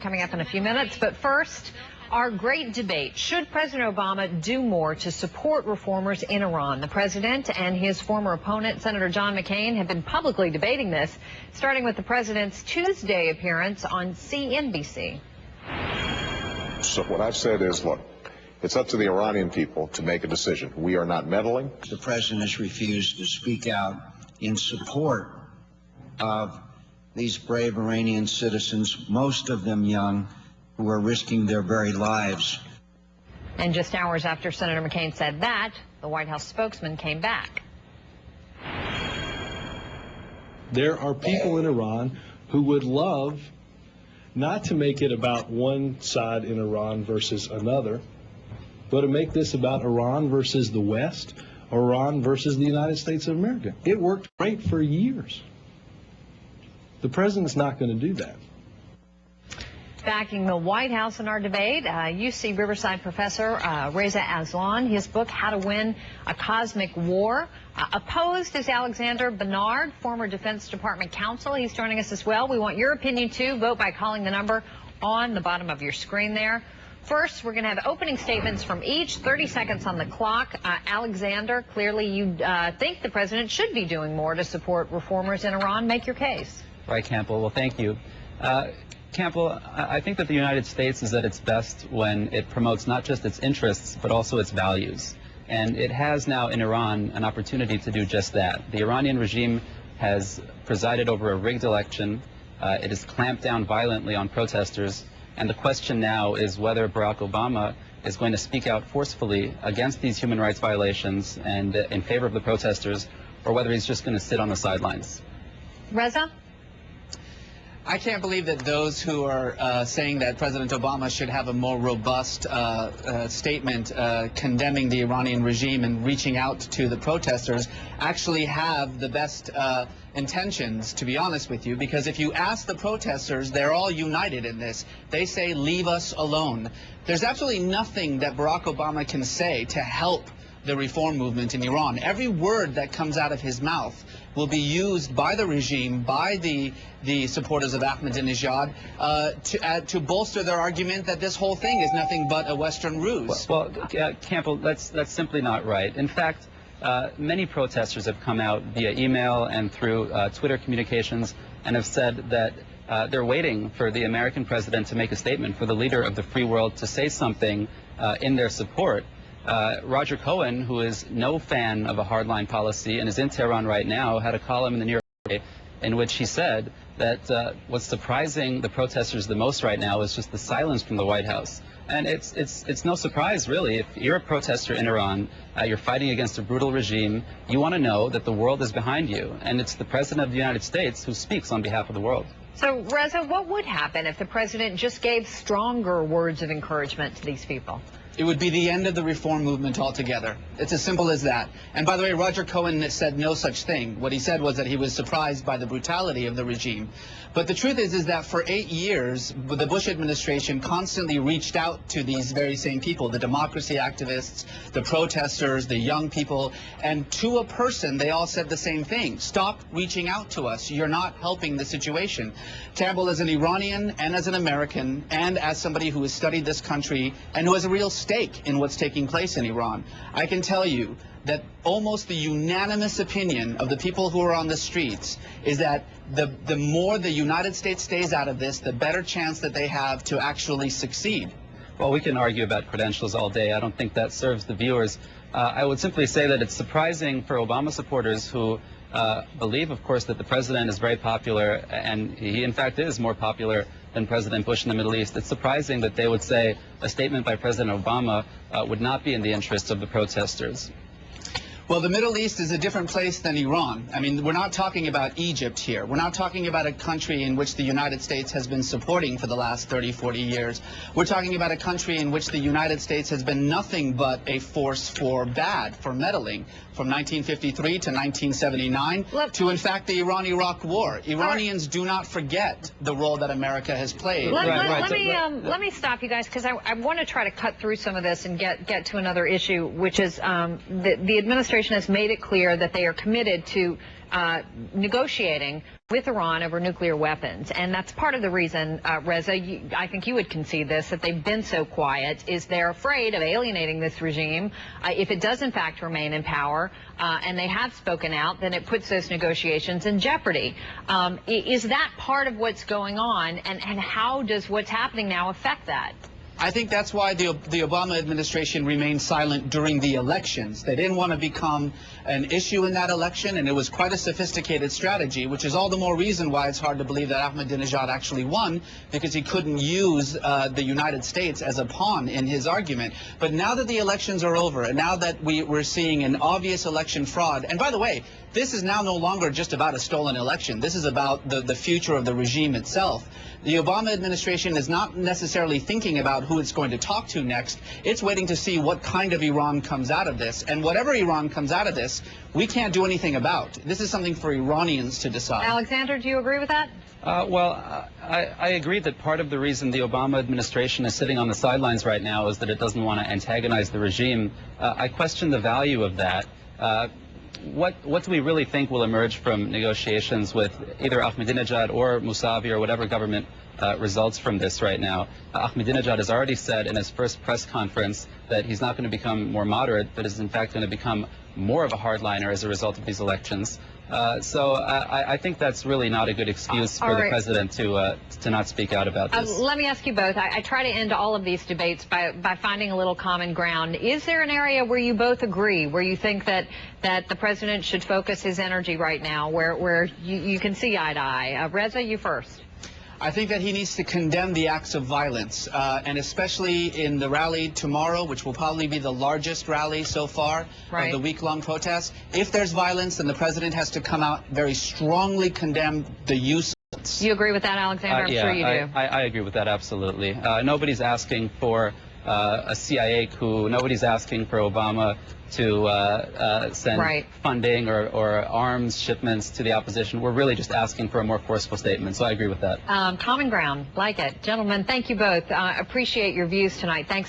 coming up in a few minutes. But first, our great debate. Should President Obama do more to support reformers in Iran? The president and his former opponent, Senator John McCain, have been publicly debating this, starting with the president's Tuesday appearance on CNBC. So what I've said is, look, it's up to the Iranian people to make a decision. We are not meddling. The president has refused to speak out in support of these brave Iranian citizens, most of them young, who are risking their very lives. And just hours after Senator McCain said that, the White House spokesman came back. There are people in Iran who would love not to make it about one side in Iran versus another, but to make this about Iran versus the West, Iran versus the United States of America. It worked great for years. The president's not going to do that. Backing the White House in our debate, UC Riverside professor Reza Aslan, his book, How to Win a Cosmic War. Opposed is Alexander Benard, former Defense Department counsel. He's joining us as well. We want your opinion, too. Vote by calling the number on the bottom of your screen there. First, we're going to have opening statements from each, 30 seconds on the clock. Alexander, clearly you think the president should be doing more to support reformers in Iran. Make your case. Right, Campbell. Well, thank you. Campbell, I think that the United States is at its best when it promotes not just its interests, but also its values. And it has now in Iran an opportunity to do just that. The Iranian regime has presided over a rigged election. It has clamped down violently on protesters. And the question now is whether Barack Obama is going to speak out forcefully against these human rights violations and in favor of the protesters, or whether he's just going to sit on the sidelines. Reza? I can't believe that those who are saying that President Obama should have a more robust statement condemning the Iranian regime and reaching out to the protesters actually have the best intentions, to be honest with you, because if you ask the protesters, they're all united in this. They say, leave us alone. There's absolutely nothing that Barack Obama can say to help the reform movement in Iran. Every word that comes out of his mouth will be used by the regime, by the supporters of Ahmadinejad, to bolster their argument that this whole thing is nothing but a Western ruse. Well, Campbell, that's simply not right. In fact, many protesters have come out via email and through Twitter communications and have said that they're waiting for the American president to make a statement, for the leader of the free world to say something in their support. Roger Cohen, who is no fan of a hardline policy and is in Tehran right now, had a column in the New York Times in which he said that what's surprising the protesters the most right now is just the silence from the White House. And it's no surprise, really. If you're a protester in Iran, you're fighting against a brutal regime, you want to know that the world is behind you. And it's the President of the United States who speaks on behalf of the world. So, Reza, what would happen if the president just gave stronger words of encouragement to these people? It would be the end of the reform movement altogether. It's as simple as that. And by the way, Roger Cohen said no such thing. What he said was that he was surprised by the brutality of the regime. But the truth is that for 8 years, the Bush administration constantly reached out to these very same people, the democracy activists, the protesters, the young people, and to a person, they all said the same thing. Stop reaching out to us. You're not helping the situation. Campbell, as an Iranian and as an American and as somebody who has studied this country and who has a real stake in what's taking place in Iran, I can tell you that almost the unanimous opinion of the people who are on the streets is that the more the United States stays out of this, the better chance that they have to actually succeed. Well, we can argue about credentials all day. I don't think that serves the viewers. I would simply say that it's surprising for Obama supporters who believe, of course, that the president is very popular, and he, in fact, is more popular than President Bush in the Middle East. It's surprising that they would say a statement by President Obama would not be in the interests of the protesters. Well, the Middle East is a different place than Iran. I mean, we're not talking about Egypt here. We're not talking about a country in which the United States has been supporting for the last 30, 40 years. We're talking about a country in which the United States has been nothing but a force for bad, for meddling, from 1953 to 1979 to, in fact, the Iran-Iraq War. Iranians do not forget the role that America has played. Let me stop you guys, because I want to try to cut through some of this and get to another issue, which is the administration administration has made it clear that they are committed to negotiating with Iran over nuclear weapons. And that's part of the reason, Reza, I think you would concede this, that they've been so quiet, is they're afraid of alienating this regime. If it does, in fact, remain in power, and they have spoken out, then it puts those negotiations in jeopardy. Is that part of what's going on, and how does what's happening now affect that? I think that's why the Obama administration remained silent during the elections. They didn't want to become an issue in that election, and it was quite a sophisticated strategy, which is all the more reason why it's hard to believe that Ahmadinejad actually won, because he couldn't use the United States as a pawn in his argument. But now that the elections are over, and now that we're seeing an obvious election fraud, and by the way, this is now no longer just about a stolen election. This is about the future of the regime itself. The Obama administration is not necessarily thinking about who it's going to talk to next. It's waiting to see what kind of Iran comes out of this. And whatever Iran comes out of this, we can't do anything about. This is something for Iranians to decide. Alexander, do you agree with that? I agree that part of the reason the Obama administration is sitting on the sidelines right now is that it doesn't want to antagonize the regime. I question the value of that. What do we really think will emerge from negotiations with either Ahmadinejad or Mousavi or whatever government results from this right now? Ahmadinejad has already said in his first press conference that he's not going to become more moderate, but is in fact going to become more of a hardliner as a result of these elections. So I think that's really not a good excuse for the president to not speak out about this. Let me ask you both. I try to end all of these debates by finding a little common ground. Is there an area where you both agree, where you think that the president should focus his energy right now, where you can see eye to eye? Reza, you first. I think that he needs to condemn the acts of violence, and especially in the rally tomorrow, which will probably be the largest rally so far of the week-long protests. If there's violence, then the president has to come out very strongly condemn the use of violence. You agree with that, Alexander? I'm sure you do. I agree with that, absolutely. Nobody's asking for a CIA coup. Nobody's asking for Obama to send funding or arms shipments to the opposition. We're really just asking for a more forceful statement, so I agree with that. Common ground, like it. Gentlemen, thank you both. Appreciate your views tonight. Thanks for